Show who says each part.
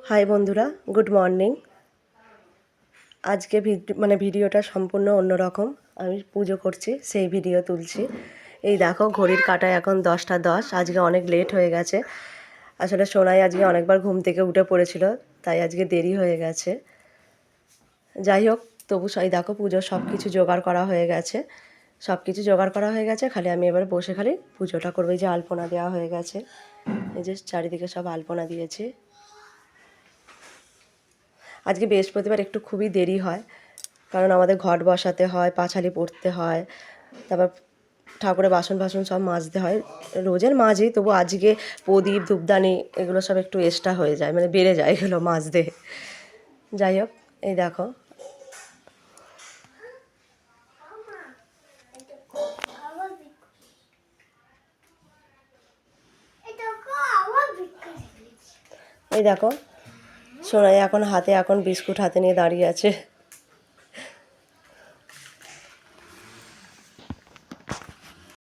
Speaker 1: High বন্ধুরা, good morning. আজকে ভিডিওটা সম্পূর্ণ অন্যরকম। আমি পুজো করছি, সেই ভিডিও তুলছি। এই দেখো, ঘড়ির কাঁটায় এখন 10টা 10। আজকে অনেক লেট হয়ে গেছে। আসলে সোনাই আজকে অনেকবার ঘুম থেকে উঠে পড়েছিল, তাই আজকে দেরি হয়ে গেছে। যাই হোক, তবু এই দেখো, পুজোর সব কিছু জোগাড় করা হয়ে গেছে। খালি আমি এবার বসে খালি পুজোটা করবো। এই যে আলপনা দেওয়া হয়ে গেছে, এই যে চারিদিকে সব আলপনা দিয়েছি। আজকে বৃহস্পতিবার একটু খুবই দেরি হয়, কারণ আমাদের ঘট বসাতে হয়, পাঁচালি পড়তে হয়, তারপর ঠাকুরের বাসন সব মাজতে হয়। রোজের মাঝেই, তবু আজকে প্রদীপ ধূপদানি এগুলো সব একটু এক্সট্রা হয়ে যায়, মানে বেড়ে যায় এগুলো মাজতে। যাই হোক, এই দেখো, সোনাই এখন বিস্কুট হাতে নিয়ে দাঁড়িয়ে আছে।